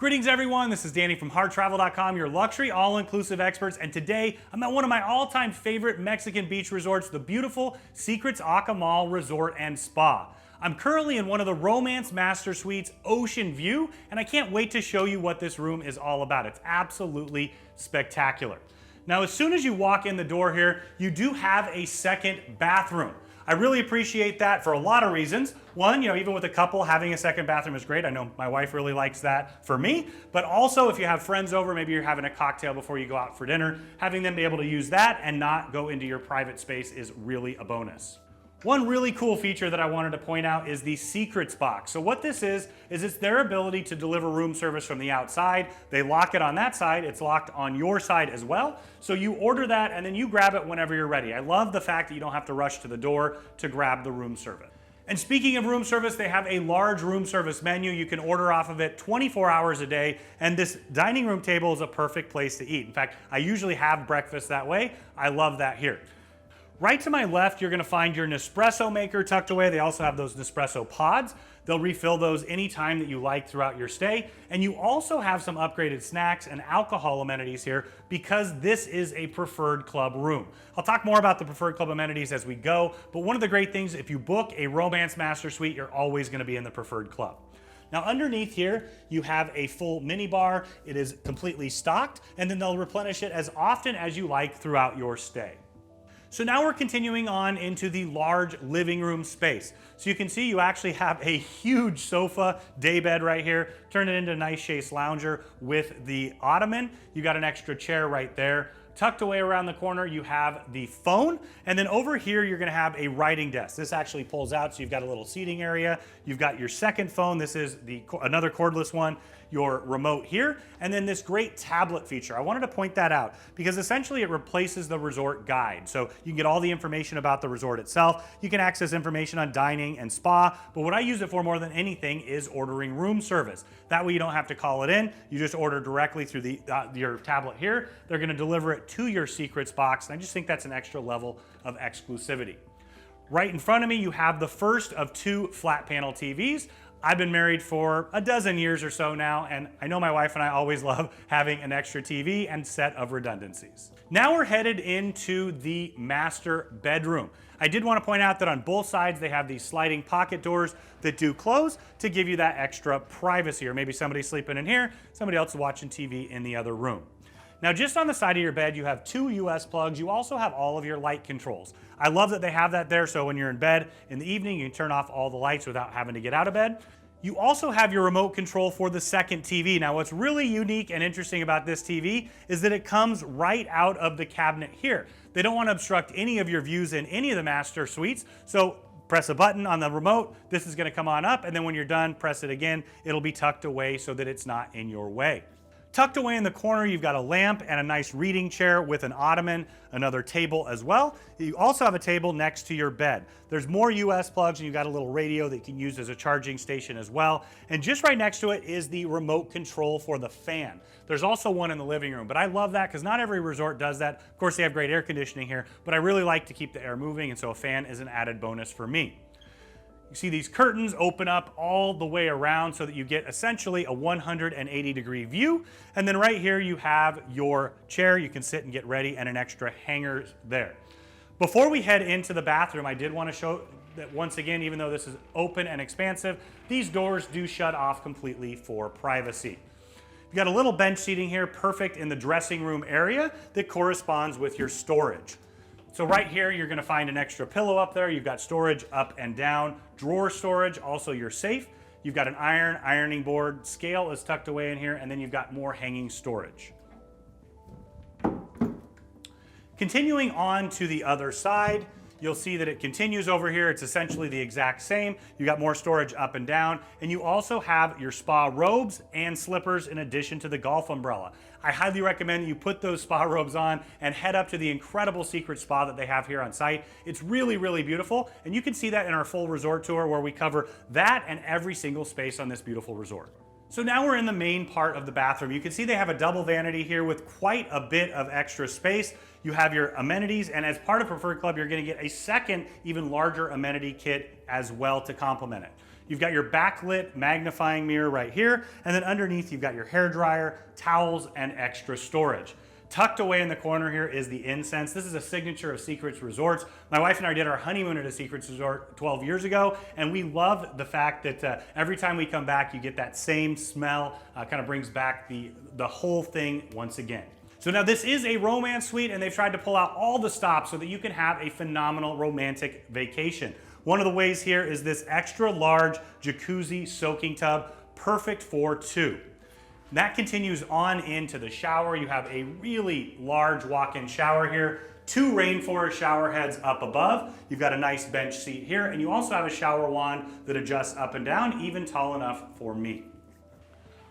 Greetings everyone, this is Danny from harrtravel.com, your luxury all-inclusive experts, and today I'm at one of my all-time favorite Mexican beach resorts, the beautiful Secrets Akumal Resort and Spa. I'm currently in one of the Romance Master Suites Ocean View, and I can't wait to show you what this room is all about. It's absolutely spectacular. Now, as soon as you walk in the door here, you do have a second bathroom. I really appreciate that for a lot of reasons. One, even with a couple, having a second bathroom is great. I know my wife really likes that for me, but also if you have friends over, maybe you're having a cocktail before you go out for dinner, having them be able to use that and not go into your private space is really a bonus. One really cool feature that I wanted to point out is the Secrets box. So what this is it's their ability to deliver room service from the outside. They lock it on that side, it's locked on your side as well. So you order that and then you grab it whenever you're ready. I love the fact that you don't have to rush to the door to grab the room service. And speaking of room service, they have a large room service menu. You can order off of it 24 hours a day, and this dining room table is a perfect place to eat. In fact, I usually have breakfast that way. I love that here. Right to my left, you're gonna find your Nespresso maker tucked away. They also have those Nespresso pods. They'll refill those anytime that you like throughout your stay. And you also have some upgraded snacks and alcohol amenities here because this is a preferred club room. I'll talk more about the preferred club amenities as we go, but one of the great things, if you book a Romance Master Suite, you're always gonna be in the preferred club. Now underneath here, you have a full mini bar. It is completely stocked, and then they'll replenish it as often as you like throughout your stay. So now we're continuing on into the large living room space. So you can see you actually have a huge sofa daybed right here. Turn it into a nice chaise lounger with the ottoman. You got an extra chair right there. Tucked away around the corner, you have the phone. And then over here, you're gonna have a writing desk. This actually pulls out, so you've got a little seating area. You've got your second phone. This is another cordless one, your remote here. And then this great tablet feature. I wanted to point that out because essentially it replaces the resort guide. So you can get all the information about the resort itself. You can access information on dining and spa. But what I use it for more than anything is ordering room service. That way you don't have to call it in. You just order directly through your tablet here. They're gonna deliver it to your Secrets box, and I just think that's an extra level of exclusivity. Right in front of me, you have the first of two flat panel TVs. I've been married for a dozen years or so now, and I know my wife and I always love having an extra TV and set of redundancies. Now we're headed into the master bedroom. I did want to point out that on both sides they have these sliding pocket doors that do close to give you that extra privacy, or maybe somebody's sleeping in here, somebody else is watching TV in the other room. Now just on the side of your bed, you have two US plugs. You also have all of your light controls. I love that they have that there, so when you're in bed in the evening, you can turn off all the lights without having to get out of bed. You also have your remote control for the second TV. Now what's really unique and interesting about this TV is that it comes right out of the cabinet here. They don't want to obstruct any of your views in any of the master suites, so press a button on the remote, this is going to come on up, and then when you're done, press it again. It'll be tucked away so that it's not in your way. Tucked away in the corner, you've got a lamp and a nice reading chair with an ottoman, another table as well. You also have a table next to your bed. There's more US plugs, and you've got a little radio that you can use as a charging station as well. And just right next to it is the remote control for the fan. There's also one in the living room, but I love that because not every resort does that. Of course, they have great air conditioning here, but I really like to keep the air moving, and so a fan is an added bonus for me. You see these curtains open up all the way around so that you get essentially a 180-degree view. And then right here you have your chair. You can sit and get ready, and an extra hanger there. Before we head into the bathroom, I did want to show that once again, even though this is open and expansive, these doors do shut off completely for privacy. You've got a little bench seating here, perfect in the dressing room area that corresponds with your storage. So right here, you're gonna find an extra pillow up there. You've got storage up and down, drawer storage, also your safe. You've got an ironing board, scale is tucked away in here, and then you've got more hanging storage. Continuing on to the other side, you'll see that it continues over here. It's essentially the exact same. You got more storage up and down, and you also have your spa robes and slippers in addition to the golf umbrella. I highly recommend you put those spa robes on and head up to the incredible secret spa that they have here on site. It's really, really beautiful, and you can see that in our full resort tour where we cover that and every single space on this beautiful resort. So now we're in the main part of the bathroom. You can see they have a double vanity here with quite a bit of extra space. You have your amenities, and as part of Preferred Club, you're gonna get a second, even larger amenity kit as well to complement it. You've got your backlit magnifying mirror right here, and then underneath you've got your hair dryer, towels, and extra storage. Tucked away in the corner here is the incense. This is a signature of Secrets Resorts. My wife and I did our honeymoon at a Secrets Resort 12 years ago, and we love the fact that every time we come back, you get that same smell, kind of brings back the whole thing once again. So now this is a romance suite, and they've tried to pull out all the stops so that you can have a phenomenal romantic vacation. One of the ways here is this extra large jacuzzi soaking tub, perfect for two. That continues on into the shower. You have a really large walk-in shower here, two rainforest shower heads up above. You've got a nice bench seat here, and you also have a shower wand that adjusts up and down, even tall enough for me.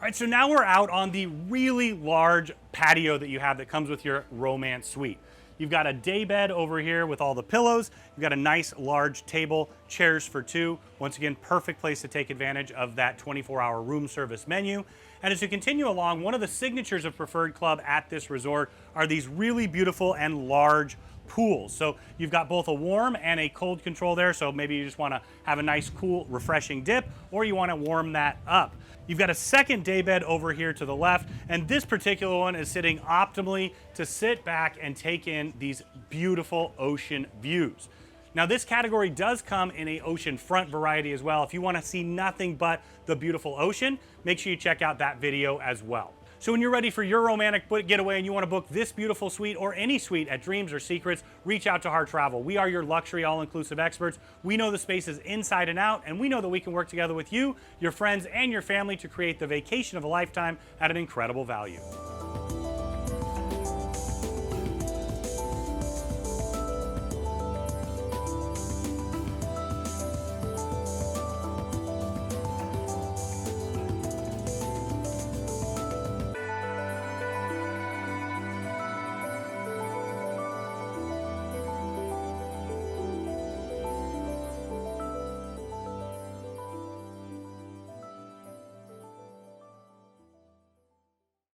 All right, so now we're out on the really large patio that you have that comes with your romance suite. You've got a day bed over here with all the pillows. You've got a nice large table, chairs for two. Once again, perfect place to take advantage of that 24-hour room service menu. And as you continue along, one of the signatures of Preferred Club at this resort are these really beautiful and large pools. So you've got both a warm and a cold control there. So maybe you just want to have a nice, cool, refreshing dip, or you want to warm that up. You've got a second day bed over here to the left, and this particular one is sitting optimally to sit back and take in these beautiful ocean views. Now this category does come in a ocean front variety as well. If you want to see nothing but the beautiful ocean, make sure you check out that video as well. So when you're ready for your romantic getaway and you want to book this beautiful suite or any suite at Dreams or Secrets, reach out to Harr Travel. We are your luxury all-inclusive experts. We know the spaces inside and out, and we know that we can work together with you, your friends, and your family to create the vacation of a lifetime at an incredible value.